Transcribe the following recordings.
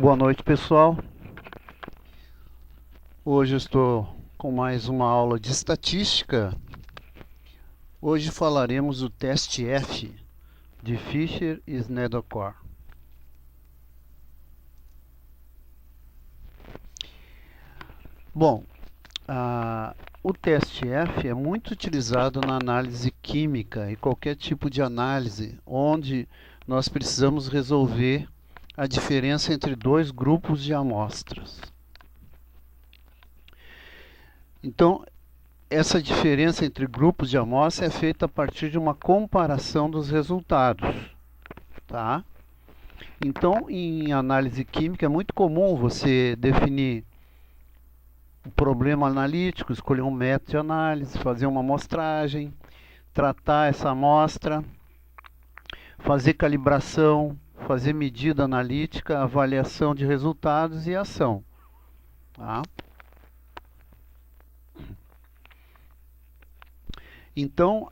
Boa noite, pessoal. Hoje eu estou com mais uma aula de estatística. Hoje falaremos do teste F de Fisher e Sneddon-Core. Bom, o teste F é muito utilizado na análise química e qualquer tipo de análise onde nós precisamos resolver a diferença entre dois grupos de amostras. Então, essa diferença entre grupos de amostra é feita a partir de uma comparação dos resultados, tá? Então, em análise química é muito comum você definir o problema analítico, escolher um método de análise, fazer uma amostragem, tratar essa amostra, fazer calibração, fazer medida analítica, avaliação de resultados e ação, tá? Então,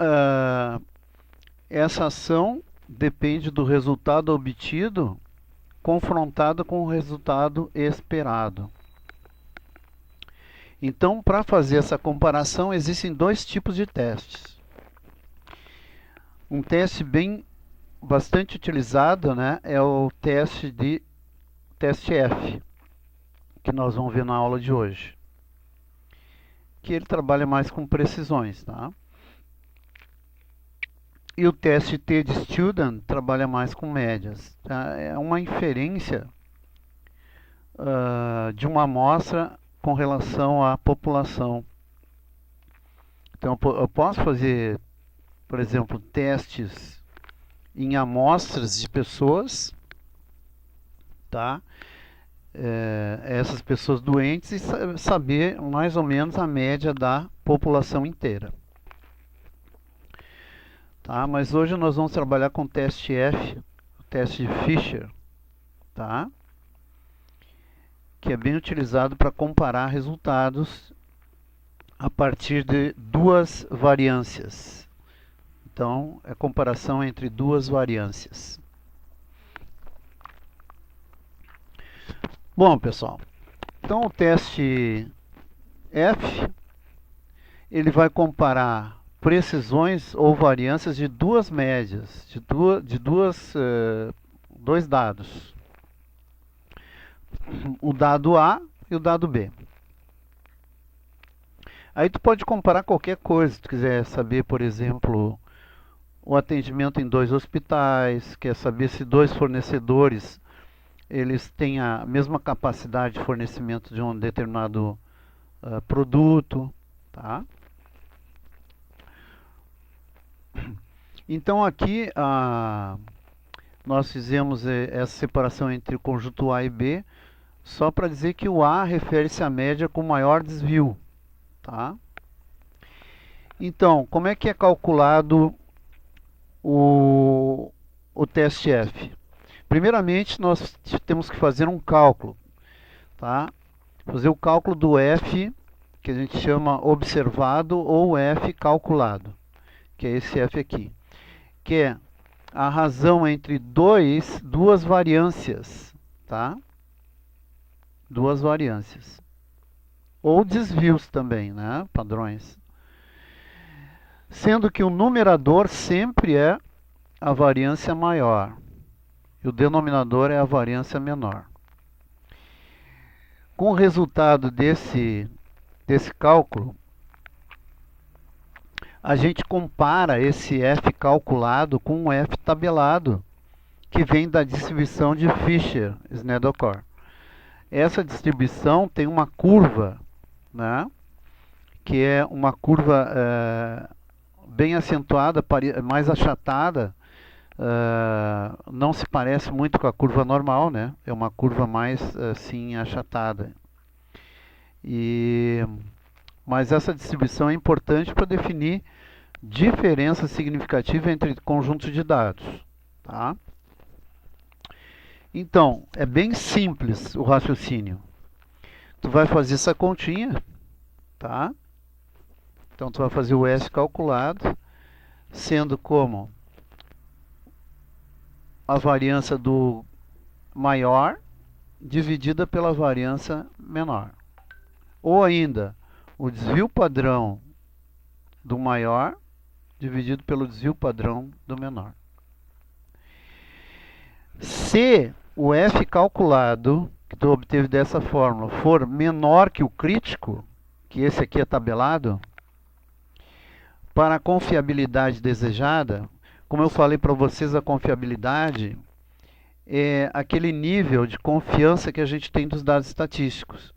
essa ação depende do resultado obtido confrontado com o resultado esperado. Então, para fazer essa comparação, existem dois tipos de testes. Um teste bastante utilizado, né, é o teste F, que nós vamos ver na aula de hoje. Que ele trabalha mais com precisões, tá? E o teste T de Student trabalha mais com médias. Tá? É uma inferência de uma amostra com relação à população. Então, eu posso fazer, por exemplo, testes em amostras de pessoas, tá? Essas pessoas doentes e saber mais ou menos a média da população inteira. Tá? Mas hoje nós vamos trabalhar com o teste F, o teste de Fisher, tá? Que é bem utilizado para comparar resultados a partir de duas variâncias. Então, é comparação entre duas variâncias. Bom, pessoal, então o teste F, ele vai comparar precisões ou variâncias de duas médias, dois dados. O dado A e o dado B. Aí tu pode comparar qualquer coisa, se tu quiser saber, por exemplo, o atendimento em dois hospitais, quer saber se dois fornecedores eles têm a mesma capacidade de fornecimento de um determinado produto, tá? Então aqui nós fizemos essa separação entre o conjunto A e B, só para dizer que o A refere-se à média com maior desvio, tá? Então, como é que é calculado o teste F? Primeiramente, nós temos que fazer um cálculo, tá? Fazer o cálculo do F, que a gente chama observado, ou F calculado, que é esse F aqui, que é a razão entre duas variâncias, tá? Duas variâncias. Ou desvios também, né? Padrões. Sendo que o numerador sempre é a variância maior e o denominador é a variância menor. Com o resultado desse cálculo, a gente compara esse F calculado com o F tabelado, que vem da distribuição de Fisher-Sneddon-Core. Essa distribuição tem uma curva, né, que é uma curva bem acentuada, mais achatada, não se parece muito com a curva normal, né? É uma curva mais assim achatada. Mas essa distribuição é importante para definir diferença significativa entre conjuntos de dados, tá? Então, é bem simples o raciocínio. Tu vai fazer essa continha, tá? Então, tu vai fazer o S calculado, sendo como a variância do maior dividida pela variância menor. Ou ainda, o desvio padrão do maior dividido pelo desvio padrão do menor. Se o F calculado, que tu obteve dessa fórmula, for menor que o crítico, que esse aqui é tabelado, para a confiabilidade desejada, como eu falei para vocês, a confiabilidade é aquele nível de confiança que a gente tem dos dados estatísticos.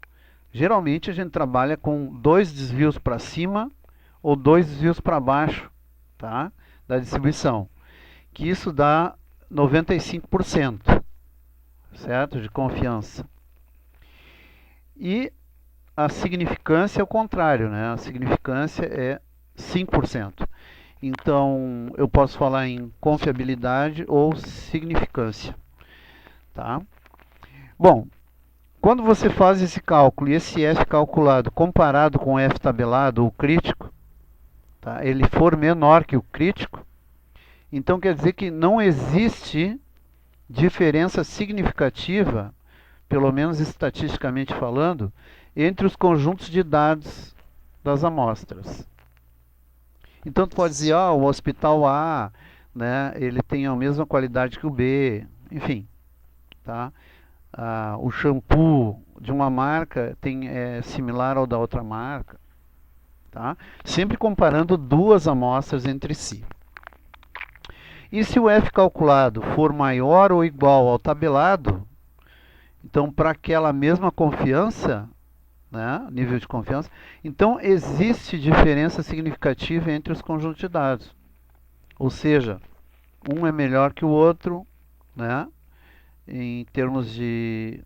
Geralmente a gente trabalha com 2 desvios para cima ou 2 desvios para baixo, tá? Da distribuição, que isso dá 95%, certo? De confiança. E a significância é o contrário, né? A significância é 5%. Então, eu posso falar em confiabilidade ou significância, tá? Bom, quando você faz esse cálculo e esse F calculado comparado com o F tabelado, o crítico, tá? Ele for menor que o crítico, então quer dizer que não existe diferença significativa, pelo menos estatisticamente falando, entre os conjuntos de dados das amostras. Então tu pode dizer, o hospital A, né, ele tem a mesma qualidade que o B, enfim, tá? O shampoo de uma marca é similar ao da outra marca, tá? Sempre comparando duas amostras entre si. E se o F calculado for maior ou igual ao tabelado, então para aquela mesma confiança, né, nível de confiança, então existe diferença significativa entre os conjuntos de dados. Ou seja, um é melhor que o outro, né, em termos de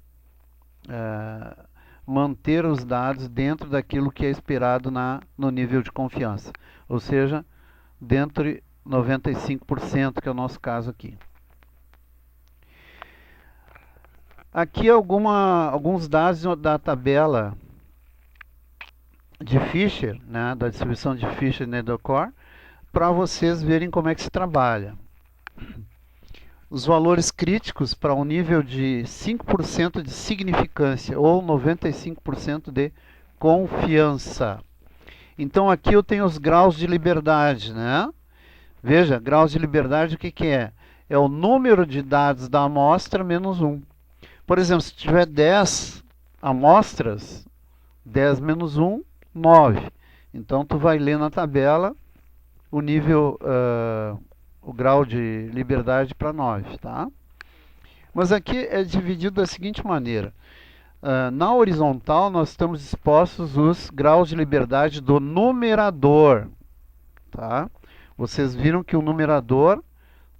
manter os dados dentro daquilo que é esperado no nível de confiança. Ou seja, dentro de 95%, que é o nosso caso aqui. Aqui alguns dados da tabela de Fisher, né, da distribuição de Fisher e Needlecor, para vocês verem como é que se trabalha. Os valores críticos para um nível de 5% de significância ou 95% de confiança. Então aqui eu tenho os graus de liberdade, né? Veja, graus de liberdade o que é? É o número de dados da amostra menos 1. Por exemplo, se tiver 10 amostras, 10 menos 1, 9. Então tu vai ler na tabela o nível, o grau de liberdade para 9, tá? Mas aqui é dividido da seguinte maneira. Na horizontal nós estamos expostos os graus de liberdade do numerador, tá? Vocês viram que o numerador,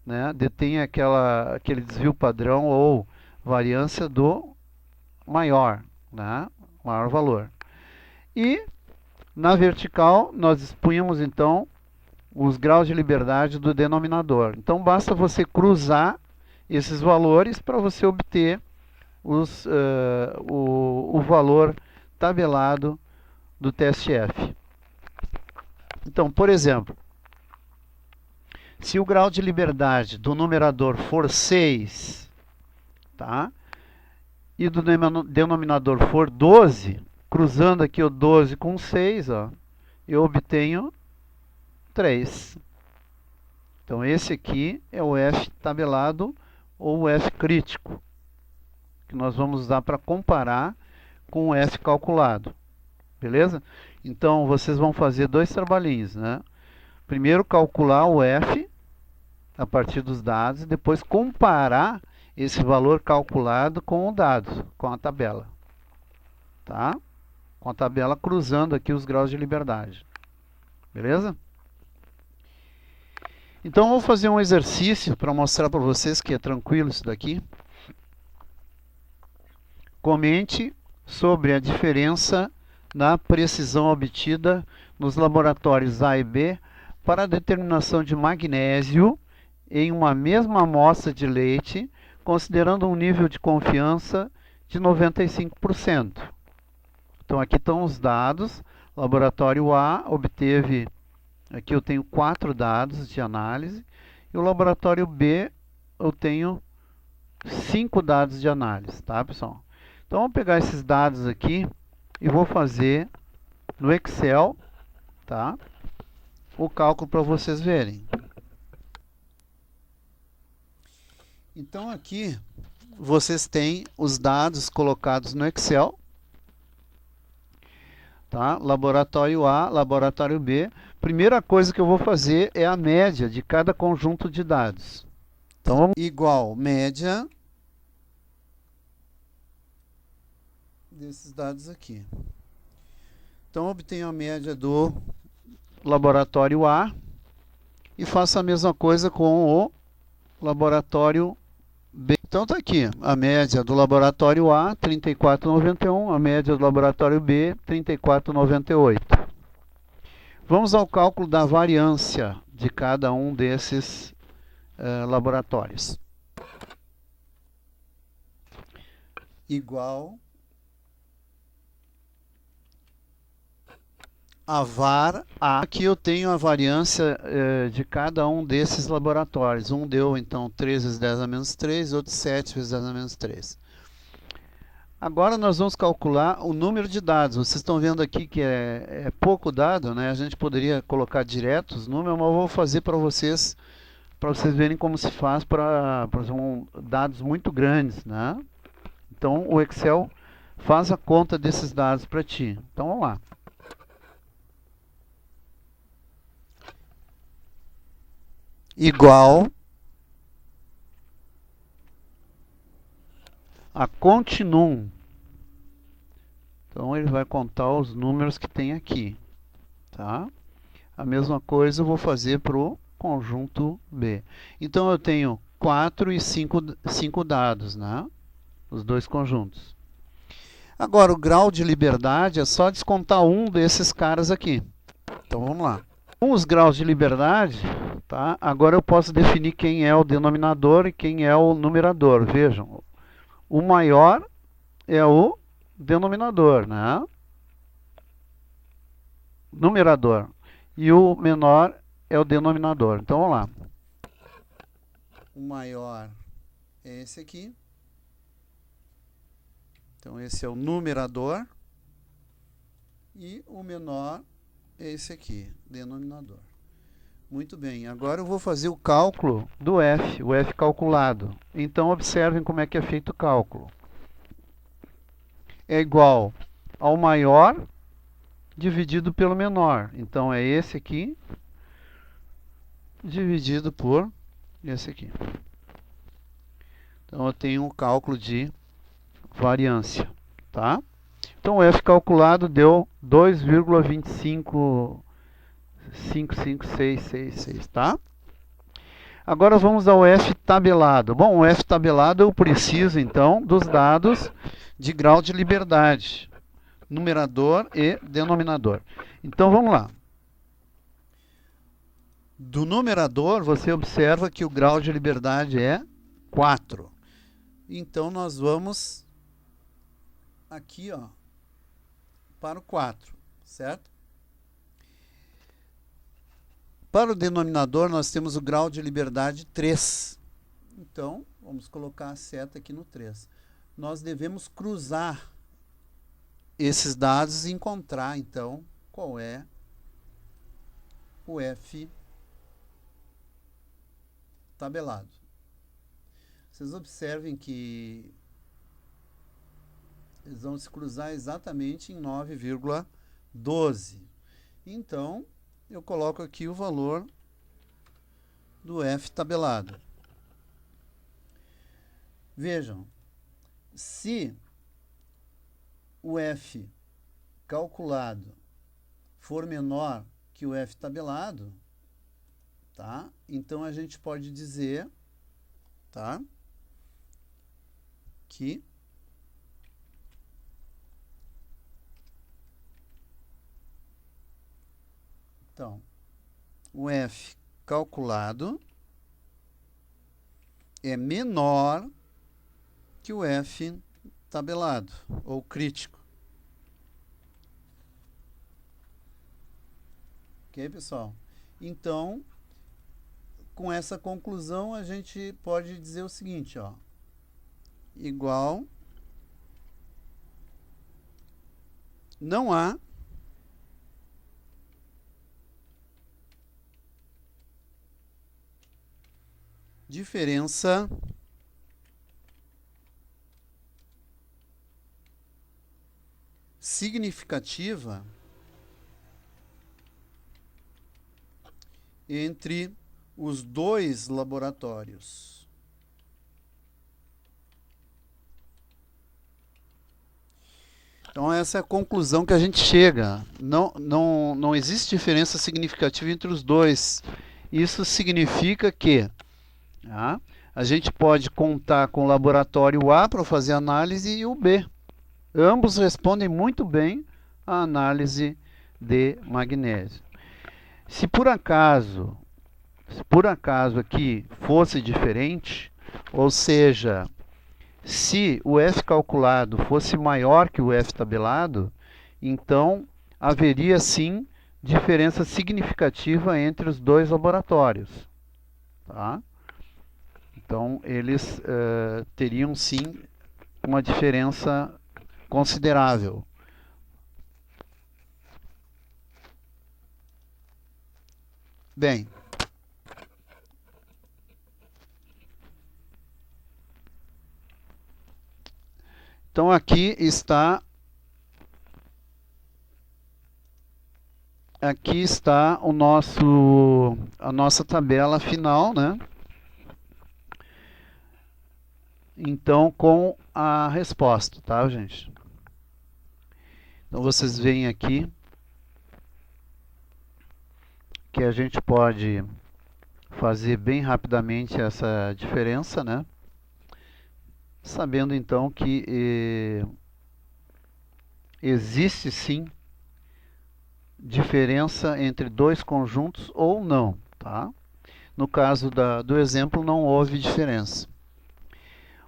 né, detém aquele desvio padrão ou variância do maior, né, maior valor. E na vertical nós expunhamos então os graus de liberdade do denominador. Então basta você cruzar esses valores para você obter o valor tabelado do teste F. Então, por exemplo, se o grau de liberdade do numerador for 6, tá? E do denominador for 12, cruzando aqui o 12 com 6, ó, eu obtenho 3. Então esse aqui é o F tabelado ou o F crítico, que nós vamos usar para comparar com o F calculado. Beleza? Então vocês vão fazer dois trabalhinhos, né? Primeiro calcular o F a partir dos dados e depois comparar esse valor calculado com o dado, com a tabela. Tá? Com a tabela cruzando aqui os graus de liberdade. Beleza? Então, eu vou fazer um exercício para mostrar para vocês que é tranquilo isso daqui. Comente sobre a diferença na precisão obtida nos laboratórios A e B para a determinação de magnésio em uma mesma amostra de leite, considerando um nível de confiança de 95%. Então, aqui estão os dados. Laboratório A obteve, aqui eu tenho 4 dados de análise, e o laboratório B eu tenho 5 dados de análise, tá, pessoal? Então, vou pegar esses dados aqui e vou fazer no Excel, tá? O cálculo para vocês verem. Então, aqui vocês têm os dados colocados no Excel, tá? Laboratório A, laboratório B. Primeira coisa que eu vou fazer é a média de cada conjunto de dados. Então, vamos igual média desses dados aqui. Então, obtenho a média do laboratório A e faço a mesma coisa com o laboratório B. Então, está aqui a média do laboratório A, 34,91, a média do laboratório B, 34,98. Vamos ao cálculo da variância de cada um desses laboratórios. Igual a var A. Aqui eu tenho a variância de cada um desses laboratórios. Um deu, então, 3 vezes 10 a menos 3, outro 7 vezes 10 a menos 3. Agora nós vamos calcular o número de dados. Vocês estão vendo aqui que é pouco dado, né? A gente poderia colocar direto os números, mas eu vou fazer para vocês verem como se faz para dados muito grandes, né? Então, o Excel faz a conta desses dados para ti. Então, vamos lá. Igual a continuum. Então, ele vai contar os números que tem aqui, tá? A mesma coisa eu vou fazer para o conjunto B. Então, eu tenho 4 e 5 dados, né? Os dois conjuntos. Agora, o grau de liberdade é só descontar um desses caras aqui. Então, vamos lá. Com os graus de liberdade, tá? Agora eu posso definir quem é o denominador e quem é o numerador. Vejam, o maior é o denominador, né? Numerador. E o menor é o denominador. Então, vamos lá. O maior é esse aqui. Então, esse é o numerador. E o menor é esse aqui, denominador. Muito bem, agora eu vou fazer o cálculo do F, o F calculado. Então, observem como é que é feito o cálculo. É igual ao maior dividido pelo menor. Então, é esse aqui dividido por esse aqui. Então, eu tenho um cálculo de variância, tá? Então, o F calculado deu 2,55666, tá? Agora vamos ao F tabelado. Bom, o F tabelado eu preciso, então, dos dados de grau de liberdade, numerador e denominador. Então, vamos lá. Do numerador, você observa que o grau de liberdade é 4. Então, nós vamos aqui, ó, para o 4, certo? Para o denominador, nós temos o grau de liberdade 3. Então, vamos colocar a seta aqui no 3. Nós devemos cruzar esses dados e encontrar, então, qual é o F tabelado. Vocês observem que eles vão se cruzar exatamente em 9,12. Então, eu coloco aqui o valor do F tabelado. Vejam, se o F calculado for menor que o F tabelado, tá? Então, a gente pode dizer, tá? Que então, o F calculado é menor que o F tabelado, ou crítico. Ok, pessoal? Então, com essa conclusão, a gente pode dizer o seguinte, ó. Igual não há diferença significativa entre os dois laboratórios. Então essa é a conclusão que a gente chega. Não existe diferença significativa entre os dois. Isso significa que a gente pode contar com o laboratório A para fazer análise e o B. Ambos respondem muito bem à análise de magnésio. Se por acaso aqui fosse diferente, ou seja, se o F calculado fosse maior que o F tabelado, então haveria sim diferença significativa entre os dois laboratórios. Tá? Então eles teriam sim uma diferença considerável. Bem, então aqui está a nossa tabela final, né? Então com a resposta, tá, gente? Então vocês veem aqui que a gente pode fazer bem rapidamente essa diferença, né? Sabendo então que existe sim diferença entre dois conjuntos ou não, tá? No caso do exemplo não houve diferença.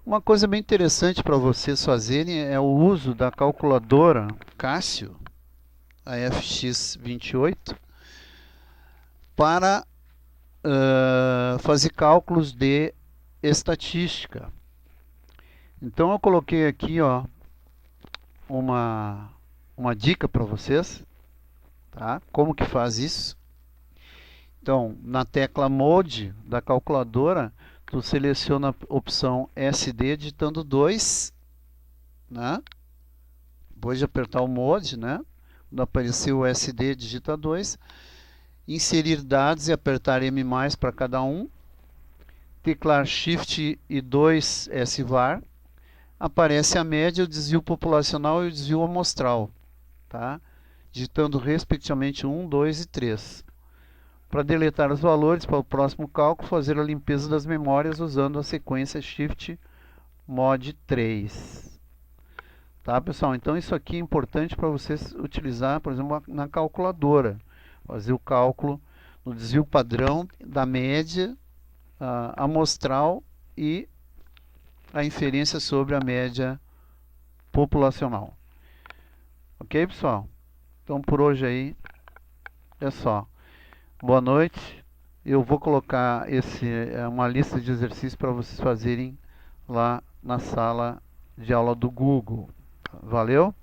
Uma coisa bem interessante para vocês fazerem é o uso da calculadora Casio, a FX28, para fazer cálculos de estatística. Então eu coloquei aqui uma dica para vocês, tá? Como que faz isso? Então, na tecla Mode da calculadora, tu seleciona a opção SD digitando 2, né? Depois de apertar o Mode, né? Quando aparecer o SD, digita 2. Inserir dados e apertar M+, para cada um. Teclar Shift e 2 SVAR. Aparece a média, o desvio populacional e o desvio amostral, tá? Digitando respectivamente 1, 2 e 3. Para deletar os valores para o próximo cálculo, fazer a limpeza das memórias usando a sequência Shift Mod 3. Tá, pessoal? Então isso aqui é importante para vocês utilizar, por exemplo, na calculadora. Fazer o cálculo no desvio padrão da média amostral e a inferência sobre a média populacional. Ok, pessoal? Então por hoje aí é só. Boa noite. Eu vou colocar uma lista de exercícios para vocês fazerem lá na sala de aula do Google. Valeu?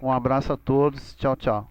Um abraço a todos. Tchau, tchau.